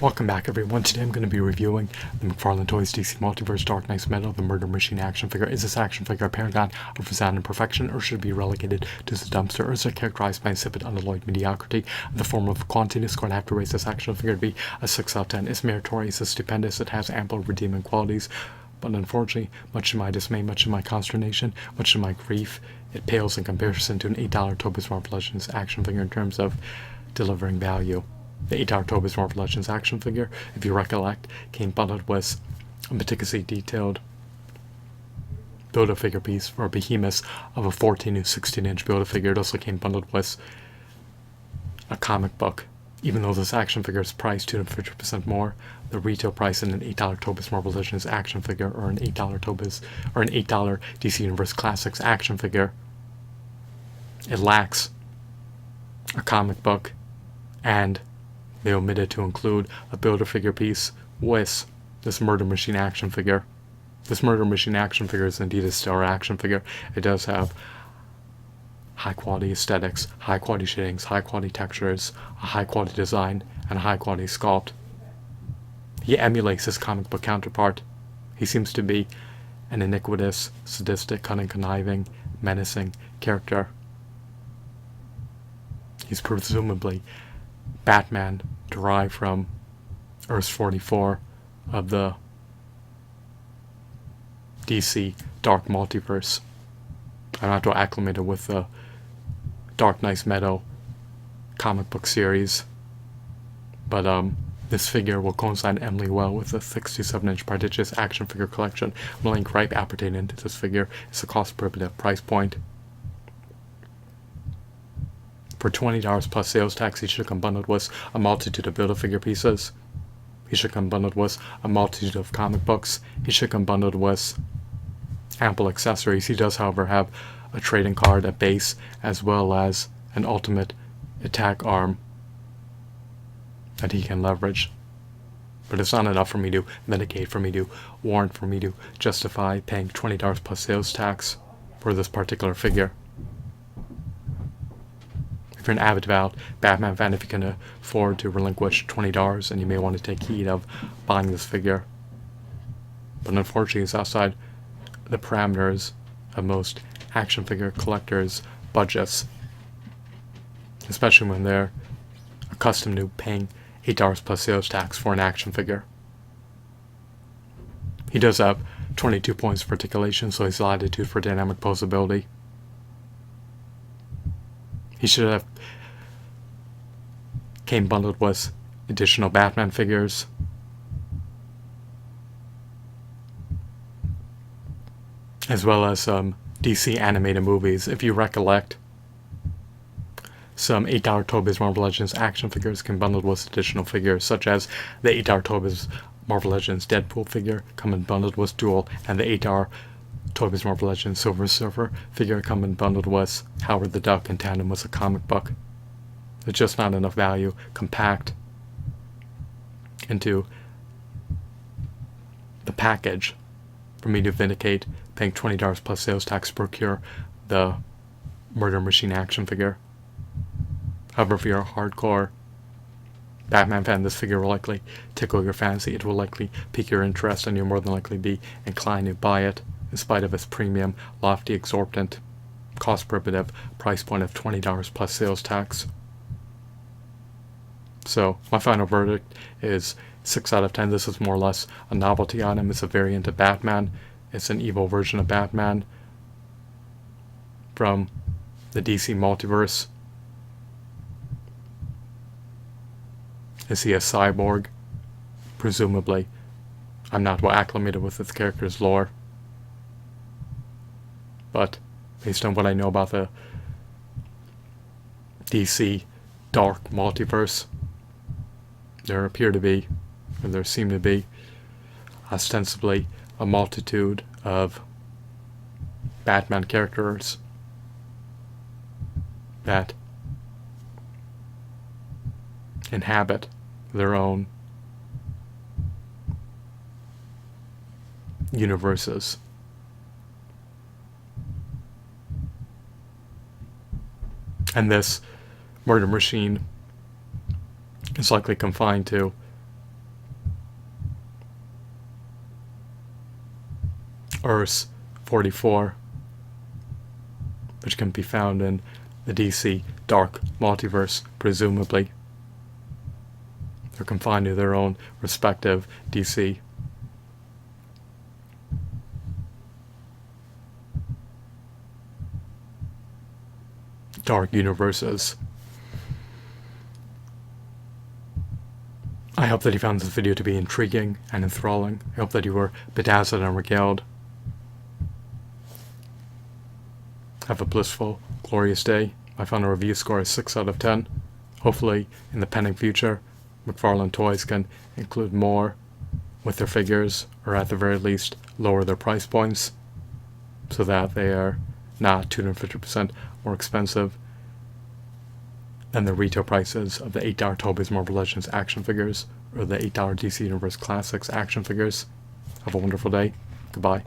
Welcome back, everyone. Today I'm going to be reviewing the McFarlane Toys DC Multiverse Dark Knight's Metal, the Murder Machine action figure. Is this action figure a paragon of resounding perfection, or should it be relegated to the dumpster, or is it characterized by insipid, unalloyed mediocrity in the form of quantity? Score, I have to raise this action figure to be a 6 out of 10. It's meritorious, it's stupendous, it has ample redeeming qualities, but unfortunately, much to my dismay, much to my consternation, much to my grief, it pales in comparison to an $8 Toby's Marvel Legends action figure in terms of delivering value. The $8 Toby's Marvel Legends action figure, if you recollect, came bundled with a meticulously detailed Build-A-Figure piece for a behemoth of a 14 to 16-inch Build-A-Figure. It also came bundled with a comic book. Even though this action figure is priced 250% more, the retail price in an $8 Toby's Marvel Legends action figure or an $8 Toby's or an $8 DC Universe Classics action figure, it lacks a comic book, and they omitted to include a Build-A-Figure piece with this Murder Machine action figure. This Murder Machine action figure is indeed a stellar action figure. It does have high quality aesthetics, high quality shadings, high quality textures, a high quality design, and a high quality sculpt. He emulates his comic book counterpart. He seems to be an iniquitous, sadistic, cunning, conniving, menacing character. He's presumably Batman, derived from Earth 44 of the DC Dark Multiverse. I'm not too acclimated with the Dark Knight's Metal comic book series, but this figure will coincide eminently well with the 6 to 7-inch prodigious action figure collection. The link right appertaining to this figure is a cost-prohibitive price point. For $20 plus sales tax, he should come bundled with a multitude of Build-A-Figure pieces. He should come bundled with a multitude of comic books. He should come bundled with ample accessories. He does, however, have a trading card, a base, as well as an ultimate attack arm that he can leverage. But it's not enough for me to vindicate, for me to warrant, for me to justify paying $20 plus sales tax for this particular figure. If you're an avid devout Batman fan, if you can afford to relinquish $20, and you may want to take heed of buying this figure. But unfortunately, it's outside the parameters of most action figure collectors' budgets, especially when they're accustomed to paying $8 plus sales tax for an action figure. He does have 22 points of articulation, so he's latitude for dynamic posability. He should have came bundled with additional Batman figures, as well as some DC animated movies. If you recollect, some $8 Toby's Marvel Legends action figures came bundled with additional figures, such as the $8 Toby's Marvel Legends Deadpool figure coming bundled with Duel, and the $8 Toby's Marvel Legends Silver Surfer figure coming bundled with Howard the Duck in tandem with a comic book. There's just not enough value compact into the package for me to vindicate paying $20 plus sales tax to procure the Murder Machine action figure. However, if you're a hardcore Batman fan, this figure will likely tickle your fancy. It will likely pique your interest, and you'll more than likely be inclined to buy it, in spite of its premium, lofty, exorbitant, cost-prohibitive price point of $20 plus sales tax. So, my final verdict is 6 out of 10. This is more or less a novelty item. It's a variant of Batman. It's an evil version of Batman from the DC Multiverse. Is he a cyborg? Presumably. I'm not well acclimated with this character's lore, but based on what I know about the DC Dark Multiverse, there seem to be ostensibly a multitude of Batman characters that inhabit their own universes. And this Murder Machine is likely confined to Earth 44, which can be found in the DC Dark Multiverse, presumably. They're confined to their own respective DC. Dark universes. I hope that you found this video to be intriguing and enthralling. I hope that you were bedazzled and regaled. Have a blissful, glorious day. My final review score is 6 out of 10. Hopefully, in the pending future, McFarlane Toys can include more with their figures, or at the very least, lower their price points, so that they are not 250% more expensive than the retail prices of the $8 Toby's Marvel Legends action figures, or the $8 DC Universe Classics action figures. Have a wonderful day. Goodbye.